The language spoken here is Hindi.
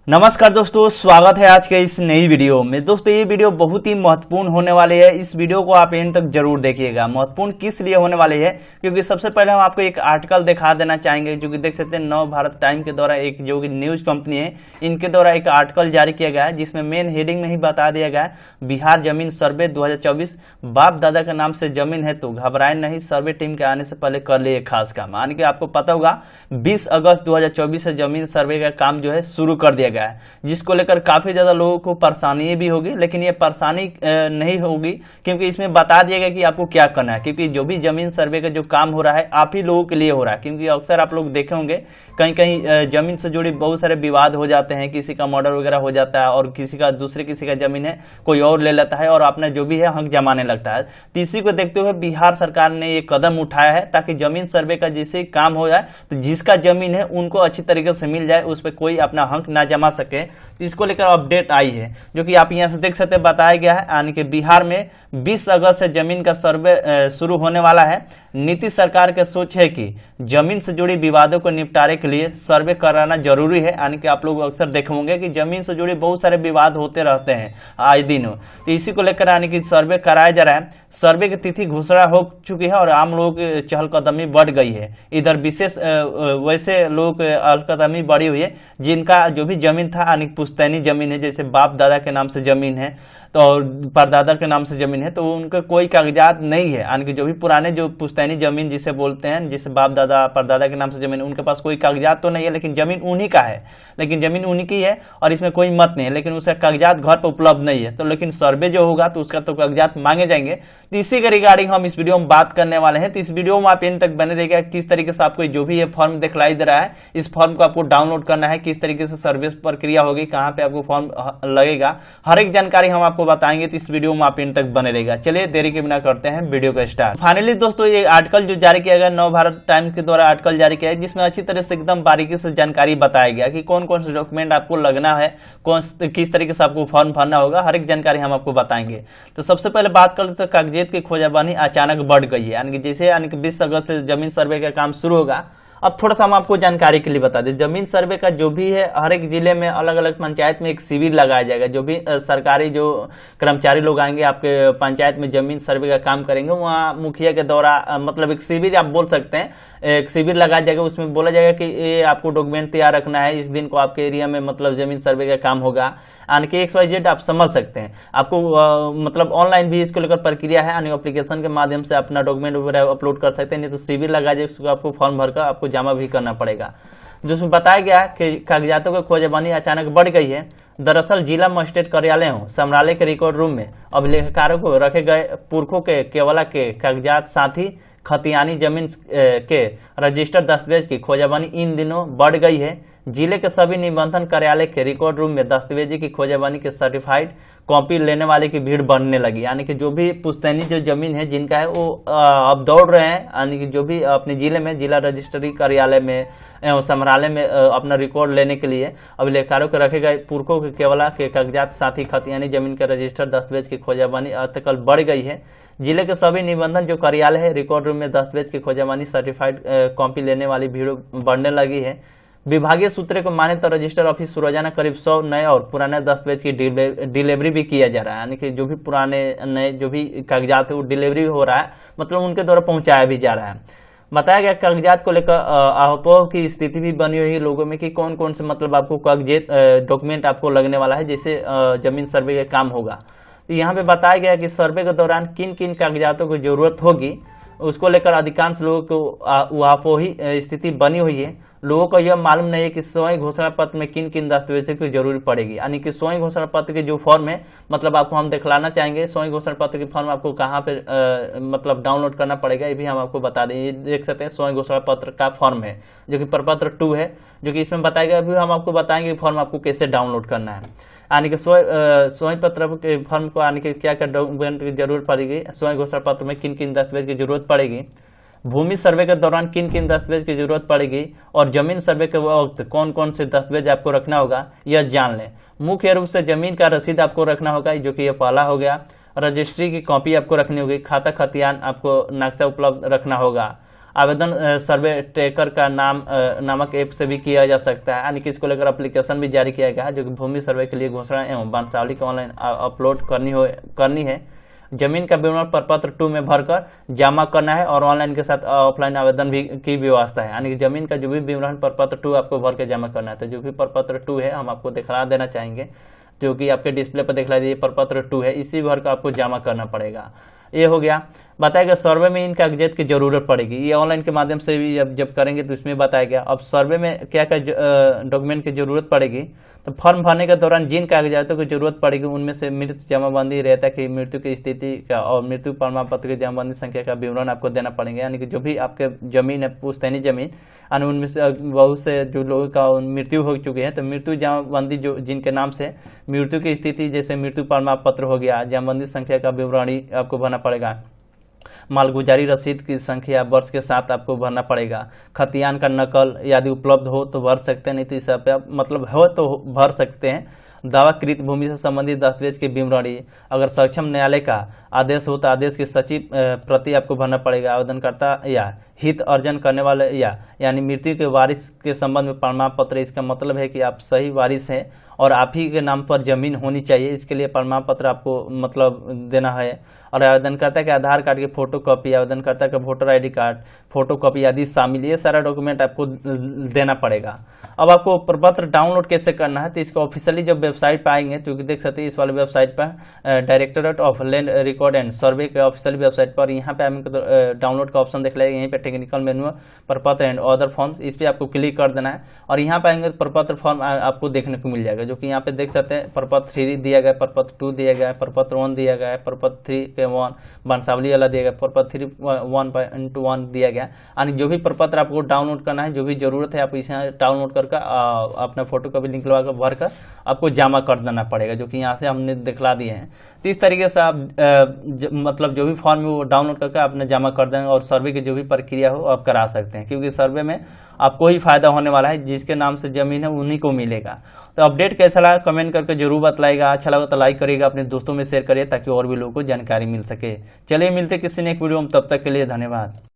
नमस्कार दोस्तों, स्वागत है आज के इस नई वीडियो में। दोस्तों ये वीडियो बहुत ही महत्वपूर्ण होने वाली है। इस वीडियो को आप एंड तक जरूर देखिएगा। महत्वपूर्ण किस लिए होने वाली है, क्योंकि सबसे पहले हम आपको एक आर्टिकल दिखा देना चाहेंगे जो कि देख सकते हैं नव भारत टाइम के द्वारा एक जो कि न्यूज कंपनी है, इनके द्वारा एक आर्टिकल जारी किया गया है जिसमें मेन हेडिंग में ही बता दिया गया है बिहार जमीन सर्वे 2024 बाप दादा के नाम से जमीन है तो घबराए नहीं, सर्वे टीम के आने से पहले कर लिए खास काम। यानी कि आपको पता होगा 20 अगस्त 2024 से जमीन सर्वे का काम जो है शुरू कर दिया गया है, जिसको लेकर काफी ज्यादा लोगों को परेशानी भी होगी। लेकिन ये परेशानी नहीं होगी क्योंकि इसमें बता दिया गया कि आपको क्या करना है, क्योंकि जो भी जमीन सर्वे का जो काम हो रहा है आप ही लोगों के लिए हो रहा है। क्योंकि अक्सर आप लोग देखे होंगे कहीं कहीं जमीन से जुड़ी बहुत सारे विवाद हो जाते हैं, किसी का मर्डर वगैरह हो जाता है और किसी का जमीन है कोई और ले लेता है और अपना जो भी है हक जमाने लगता है। तो इसी को देखते हुए बिहार सरकार ने ये कदम उठाया है ताकि जमीन सर्वे का जैसे काम हो जाए तो जिसका जमीन है उनको अच्छी तरीके से मिल जाए, उस पर कोई अपना हक ना जमा सके। इसको लेकर अपडेट आई है जो कि आप यहां से देख सकते हैं, बताया गया है यानी कि बिहार में 20 अगस्त से जमीन का सर्वे शुरू होने वाला है। नीतीश सरकार के सोच है कि जमीन से जुड़ी विवादों को निपटारे के लिए सर्वे कराना जरूरी है। यानी कि आप लोग अक्सर देखे होंगे कि जमीन से जुड़े बहुत सारे विवाद होते रहते हैं आए दिन, तो इसी को लेकर यानी कि सर्वे कराया जा रहा है। सर्वे की तिथि घोषणा हो चुकी है और आम लोगों की चहलकदमी बढ़ गई है। इधर विशेष वैसे लोगों की चहलकदमी बढ़ी हुई है जिनका जो भी जमीन था यानी पुश्तैनी जमीन है, जैसे बाप दादा के नाम से जमीन है तो और परदादा के नाम से जमीन है तो उनका कोई कागजात नहीं है। यानी कि जो भी पुराने जो पुश्तैनी जमीन जिसे बोलते हैं, जिसे बाप दादा परदादा के नाम से जमीन, उनके पास कोई कागजात तो नहीं है लेकिन जमीन उन्हीं का है, लेकिन जमीन उन्हीं की है और इसमें कोई मत नहीं है, लेकिन उसका कागजात घर पर उपलब्ध नहीं है। तो लेकिन सर्वे जो होगा तो उसका तो कागजात मांगे जाएंगे। तो इसी के रिगार्डिंग हम इस वीडियो में बात करने वाले हैं। तो इस वीडियो में आप एंड तक बने रहिएगा। किस तरीके से आपको जो भी ये फॉर्म दिखलाई दे रहा है, इस फॉर्म को आपको डाउनलोड करना है, किस तरीके से सर्विस प्रक्रिया होगी, कहाँ पे आपको फॉर्म लगेगा, हर एक जानकारी हम आपको बताएंगे। तो इस वीडियो में आप एंड तक बने रहेगा। चलिए देरी के बिना करते हैं वीडियो का स्टार्ट। फाइनली दोस्तों ये आर्टिकल जो जारी किया गया, नव भारत टाइम्स के द्वारा आर्टिकल जारी किया है जिसमें अच्छी तरह से एकदम बारीकी से जानकारी बताया गया कि कौन कौन से डॉक्यूमेंट आपको लगना है, किस तरीके से आपको फॉर्म भरना होगा, हर एक जानकारी हम आपको बताएंगे। तो सबसे पहले बात करते तो कागजात की खोजाबानी अचानक बढ़ गई है। यानी कि जैसे 20 अगस्त से जमीन सर्वे का काम शुरू होगा। अब थोड़ा सा हम आपको जानकारी के लिए बता दें, जमीन सर्वे का जो भी है हर एक जिले में अलग अलग पंचायत में एक शिविर लगाया जाएगा। जो भी सरकारी जो कर्मचारी लोग आएंगे आपके पंचायत में जमीन सर्वे का काम करेंगे, वहाँ मुखिया के द्वारा मतलब एक शिविर आप बोल सकते हैं, एक शिविर लगाया जाएगा। उसमें बोला जाएगा कि ये आपको डॉक्यूमेंट तैयार रखना है, इस दिन को आपके एरिया में मतलब जमीन सर्वे का काम होगा। यानी कि XYZ आप समझ सकते हैं। आपको मतलब ऑनलाइन भी इसको लेकर प्रक्रिया है, यानी एप्लीकेशन के माध्यम से अपना डॉक्यूमेंट वगैरह अपलोड कर सकते हैं, नहीं तो शिविर लगा जाए उसको आपको फॉर्म भरकर आपको जमा भी करना पड़ेगा। जिसमें बताया गया कि कागजातों की खोजबानी अचानक बढ़ गई है। दरअसल जिला मजिस्ट्रेट कार्यालयों समराले के रिकॉर्ड रूम में अभिलेखकारों को रखे गए पुरखों के केवला के कागजात साथ ही खतियानी जमीन के रजिस्टर दस्तावेज की खोजाबानी इन दिनों बढ़ गई है। जिले के सभी निबंधन कार्यालय के रिकॉर्ड रूम में दस्तावेजी की खोजाबानी के सर्टिफाइड कॉपी लेने वाले की भीड़ बढ़ने लगी। यानी कि जो भी पुश्तैनी जो जमीन है जिनका है वो अब दौड़ रहे हैं, यानी कि जो भी अपने जिले में जिला रजिस्ट्री कार्यालय में समरालय में अपना रिकॉर्ड लेने के लिए अभिलेखकारों के रखे गए पुरखों के केवला के कागजात साथ ही खतियानी जमीन के रजिस्टर दस्तावेज की खोजाबानी अतकल बढ़ गई है। जिले के सभी निबंधन जो कार्यालय है रिकॉर्ड रूम में दस्तावेज की खोजाबानी सर्टिफाइड कॉपी लेने वाली भीड़ बढ़ने लगी है। विभागीय सूत्रों को माने तो रजिस्टर ऑफिस रोजाना करीब 100 नए और पुराने दस्तावेज की डिलीवरी भी किया जा रहा है। यानी कि जो भी पुराने नए जो भी कागजात है वो डिलीवरी हो रहा है, मतलब उनके द्वारा पहुंचाया भी जा रहा है। बताया गया कागजात को लेकर अपोह की स्थिति भी बनी हुई है लोगों में कि कौन कौन से मतलब आपको कागजात डॉक्यूमेंट आपको लगने वाला है जैसे जमीन सर्वे का काम होगा। तो यहाँ पे बताया गया कि सर्वे के दौरान किन किन कागजातों की जरूरत होगी, उसको लेकर अधिकांश लोगों को अपोही स्थिति बनी हुई है। लोगों को यह मालूम नहीं है कि स्वयं घोषणा पत्र में किन किन दस्तावेजों की जरूरत पड़ेगी। यानी कि स्वयं घोषणा पत्र के जो फॉर्म है, मतलब आपको हम दिखलाना चाहेंगे स्वयं घोषणा पत्र की फॉर्म आपको कहाँ पे मतलब डाउनलोड करना पड़ेगा, ये भी हम आपको बता दें। ये देख सकते हैं स्वयं घोषणा पत्र का फॉर्म है जो कि प्रपत्र 2 है, जो कि इसमें बताएगा। अभी हम आपको बताएंगे फॉर्म आपको कैसे डाउनलोड करना है। यानी कि स्वयं पत्र के फॉर्म को यानी कि क्या क्या डॉक्यूमेंट की जरूरत पड़ेगी, स्वयं घोषणा पत्र में किन किन दस्तावेज की जरूरत पड़ेगी, भूमि सर्वे के दौरान किन किन दस्तावेज की जरूरत पड़ेगी और जमीन सर्वे के वक्त कौन कौन से दस्तावेज आपको रखना होगा यह जान लें। मुख्य रूप से जमीन का रसीद आपको रखना होगा, जो कि यह पहला हो गया। रजिस्ट्री की कॉपी आपको रखनी होगी। खाता खतियान आपको नक्शा उपलब्ध रखना होगा। आवेदन सर्वे ट्रैकर का नामक ऐप से भी किया जा सकता है, यानी कि इसको लेकर एप्लीकेशन भी जारी किया गया है, जो कि भूमि सर्वे के लिए घोषणा एवं वंशावली को ऑनलाइन अपलोड करनी है। जमीन का विवरण प्रपत्र 2 में भरकर जमा करना है और ऑनलाइन के साथ ऑफलाइन आवेदन भी की व्यवस्था है, यानी कि जमीन का जो भी विवरण प्रपत्र 2 आपको भर के जमा करना है। तो जो भी प्रपत्र 2 है हम आपको दिखला देना चाहेंगे, जो कि आपके डिस्प्ले पर दिखला दीजिए प्रपत्र 2 है, इसी भर का आपको जमा करना पड़ेगा। ये हो गया। बताया सर्वे में इन कागजात की जरूरत पड़ेगी, ये ऑनलाइन के माध्यम से भी जब करेंगे तो इसमें बताया गया। अब सर्वे में क्या क्या डॉक्यूमेंट की जरूरत पड़ेगी, तो फॉर्म भरने के दौरान जिन कागजातों की जरूरत पड़ेगी उनमें से मृत जमाबंदी रहता कि मृत्यु की स्थिति का और मृत्यु प्रमाण पत्र की जमाबंदी संख्या का विवरण आपको देना पड़ेगा, यानी कि जो भी आपके जमीन है पुश्तैनी जमीन, यानी उनमें से बहुत से जो लोगों का मृत्यु हो चुकी है तो मृत्यु जमाबंदी जो जिनके नाम से मृत्यु की स्थिति, जैसे मृत्यु प्रमाण पत्र हो गया, जमाबंदी संख्या का विवरणी आपको भरना पड़ेगा, मालगुजारी रसीद की संख्या वर्ष के साथ आपको भरना पड़ेगा, खतियान का नकल यदि उपलब्ध हो तो भर सकते हैं, नहीं तो इस पे मतलब हो तो भर सकते हैं। दावाकृत भूमि से संबंधित दस्तावेज की विवरणी, अगर सक्षम न्यायालय का आदेश हो तो आदेश की सचिव प्रति आपको भरना पड़ेगा। आवेदनकर्ता या हित अर्जन करने वाले यानी मृत्यु के वारिस के संबंध में प्रमाण पत्र, इसका मतलब है कि आप सही वारिस हैं और आप ही के नाम पर जमीन होनी चाहिए, इसके लिए प्रमाण पत्र आपको मतलब देना है। और आवेदनकर्ता के आधार कार्ड की फोटो कॉपी, आवेदनकर्ता का voter ID card photo copy आदि शामिल, ये सारा डॉक्यूमेंट आपको देना पड़ेगा। अब आपको प्रपत्र डाउनलोड कैसे करना है, तो इसको ऑफिशियली जब वेबसाइट पर आएंगे तो देख सकते हैं इस वाले वेबसाइट पर directorate of land record and सर्वे के ऑफिशियल वेबसाइट पर यहाँ पे आपको डाउनलोड का ऑप्शन दिख लेगा, यहीं पे टेक्निकल मेन्यू प्रपत्र एंड अदर फॉर्म्स, इस पर आपको क्लिक कर देना है और यहाँ पे आएंगे प्रपत्र फॉर्म आपको देखने को मिल जाएगा, जो कि यहाँ पे देख सकते हैं प्रपत्र 3 दिया गया, प्रपत्र 2 दिया गया है, प्रपत्र 1 दिया गया है, प्रपत्र 3 के 1 वंशावली वाला दिया गया, प्रपत्र 3.1 दिया गया। यानी जो भी प्रपत्र आपको डाउनलोड करना है, जो भी जरूरत है आप इसे डाउनलोड करके अपना फोटो का भी लिंक लगा कर भर कर आपको जमा कर देना पड़ेगा, जो कि यहाँ से हमने दिखला दिए हैं। तो इस तरीके से आप मतलब जो भी फॉर्म है वो डाउनलोड करके आपने जमा कर देंगे और सर्वे की जो भी प्रक्रिया हो आप करा सकते हैं, क्योंकि सर्वे में आपको ही फायदा होने वाला है, जिसके नाम से जमीन है उन्हीं को मिलेगा। तो अपडेट कैसा लगा कमेंट करके जरूर बतलाइएगा, अच्छा लगा तो लाइक करिएगा, अपने दोस्तों में शेयर करिए ताकि और भी लोगों को जानकारी मिल सके। चलिए मिलते किसी ने एक वीडियो में, तब तक के लिए धन्यवाद।